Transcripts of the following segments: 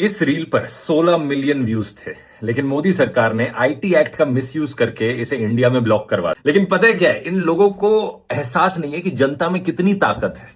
इस रील पर 16 million views थे, लेकिन मोदी सरकार ने आईटी एक्ट का मिसयूज करके इसे इंडिया में ब्लॉक करवा दिया। लेकिन पता है क्या है, इन लोगों को एहसास नहीं है कि जनता में कितनी ताकत है।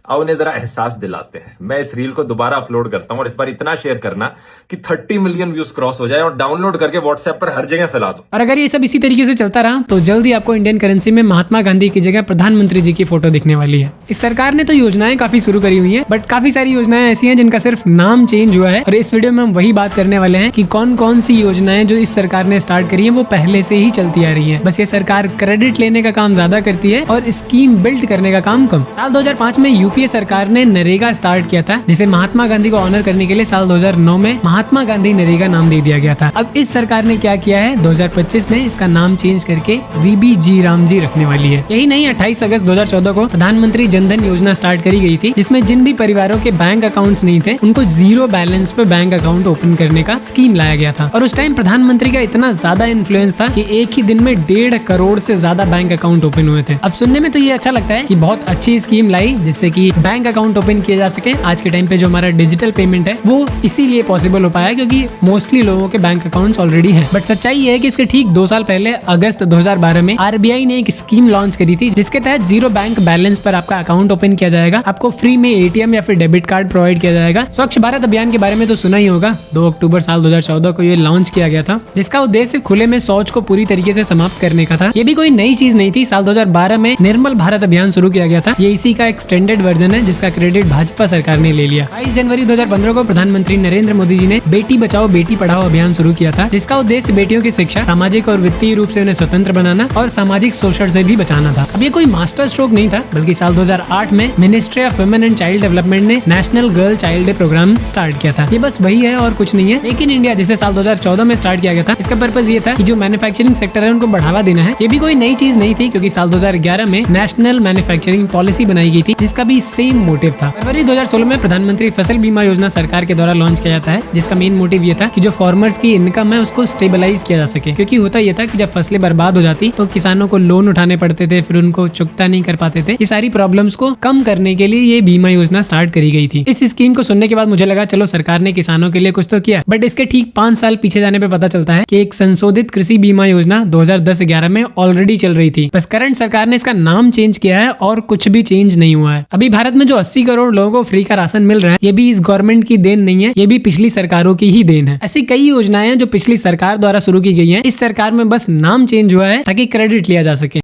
अब उन्हें जरा एहसास दिलाते हैं। मैं इस रील को दोबारा अपलोड करता हूं और इस बार इतना शेयर करना कि 30 मिलियन व्यूज क्रॉस हो जाए और डाउनलोड करके व्हाट्सएप पर हर जगह फैला दो। और अगर ये सब इसी तरीके से चलता रहा तो जल्दी आपको इंडियन करेंसी में महात्मा गांधी की जगह प्रधानमंत्री जी की फोटो दिखने वाली है। इस सरकार ने तो योजनाएं काफी शुरू करी हुई है, बट काफी सारी योजनाएं ऐसी हैं जिनका सिर्फ नाम चेंज हुआ है। और इस वीडियो में हम वही बात करने वाले हैं कि कौन कौन सी योजनाएं जो इस सरकार ने स्टार्ट करी है वो पहले से ही चलती आ रही है। बस ये सरकार क्रेडिट लेने का काम ज्यादा करती है और स्कीम बिल्ड करने का काम कम। साल 2005 में यूपीए सरकार ने नरेगा स्टार्ट किया था, जिसे महात्मा गांधी को ऑनर करने के लिए साल 2009 में महात्मा गांधी नरेगा नाम दे दिया गया था। अब इस सरकार ने क्या किया है, 2025 में इसका नाम चेंज करके वीबीजी रामजी रखने वाली है। यही नहीं, 28 अगस्त 2014 को प्रधानमंत्री जनधन योजना स्टार्ट करी गई थी, जिसमें जिन भी परिवारों के बैंक अकाउंट्स नहीं थे उनको जीरो बैलेंस पे बैंक अकाउंट ओपन करने का स्कीम लाया गया था। और उस टाइम प्रधानमंत्री का इतना ज्यादा इन्फ्लुएंस था कि एक ही दिन में 1.5 करोड़ से ज्यादा बैंक अकाउंट ओपन हुए थे। अब सुनने में तो ये अच्छा लगता है कि बहुत अच्छी स्कीम लाई जिससे कि बैंक अकाउंट ओपन किया जा सके। आज के टाइम पे जो हमारा डिजिटल पेमेंट है वो इसीलिए पॉसिबल हो पाया क्योंकि मोस्टली लोगों के बैंक अकाउंट्स ऑलरेडी हैं। बट सच्चाई ये है कि इसके ठीक 2 साल पहले अगस्त 2012 में आरबीआई ने एक स्कीम लॉन्च करी थी, जिसके तहत जीरो बैंक बैलेंस पर आपका अकाउंट ओपन किया जाएगा। आपको फ्री में एटीएम या फिर डेबिट कार्ड प्रोवाइड किया जाएगा। स्वच्छ भारत अभियान के बारे में तो सुना ही होगा। 2 अक्टूबर साल 2014 को ये लॉन्च किया गया था, जिसका उद्देश्य खुले में शौच को पूरी तरीके से समाप्त करने का था। ये भी कोई नई चीज नहीं थी। साल 2012 में निर्मल भारत अभियान शुरू किया गया था। ये इसी का एक्सटेंडेड वर्जन है, जिसका क्रेडिट भाजपा सरकार ने ले लिया। 22 जनवरी 2015 को प्रधानमंत्री नरेंद्र मोदी जी ने बेटी बचाओ बेटी पढ़ाओ अभियान शुरू किया था, जिसका उद्देश्य बेटियों की शिक्षा, सामाजिक और वित्तीय रूप से उन्हें स्वतंत्र बनाना और सामाजिक शोषण से भी बचाना था। अब ये कोई मास्टर स्ट्रोक नहीं था, बल्कि साल 2008 में ministry of women and child development ने national girl child day programme start किया था। ये बस वही है और कुछ नहीं है। मेक इन इंडिया जिसे साल 2014 में स्टार्ट किया गया था, इसका पर्पस ये था कि जो मैन्युफैक्चरिंग सेक्टर है उनको बढ़ावा देना है। ये भी कोई नई चीज नहीं थी, क्योंकि साल 2011 में नेशनल मैन्युफैक्चरिंग पॉलिसी बनाई गई थी, जिसका भी सेम मोटिव था। फरवरी 2016 में प्रधानमंत्री फसल बीमा योजना सरकार के द्वारा लॉन्च किया जाता है, जिसका मेन मोटिव ये था कि जो फार्मर्स की इनकम है उसको स्टेबलाइज किया जा सके। क्योंकि होता ये था कि जब फसलें बर्बाद हो जाती तो किसानों को लोन उठाने पड़ते थे, फिर उनको चुकता नहीं कर पाते थे। ये सारी प्रॉब्लम्स को कम करने के लिए ये बीमा योजना स्टार्ट करी गई थी। इस स्कीम को सुनने के बाद मुझे लगा चलो सरकार ने किसानों के लिए कुछ तो किया, बट इसके ठीक 5 साल पीछे जाने पे पता चलता है कि एक संशोधित कृषि बीमा योजना 2010-11 में ऑलरेडी चल रही थी। बस करंट सरकार ने इसका नाम चेंज किया है और कुछ भी चेंज नहीं हुआ है। अभी भारत में जो 80 करोड़ लोगों को फ्री का राशन मिल रहा है, ये भी इस गवर्नमेंट की देन नहीं है, ये भी पिछली सरकारों की ही देन है। ऐसी कई योजनाएं हैं जो पिछली सरकार द्वारा शुरू की गई हैं। इस सरकार में बस नाम चेंज हुआ है ताकि क्रेडिट लिया जा सके।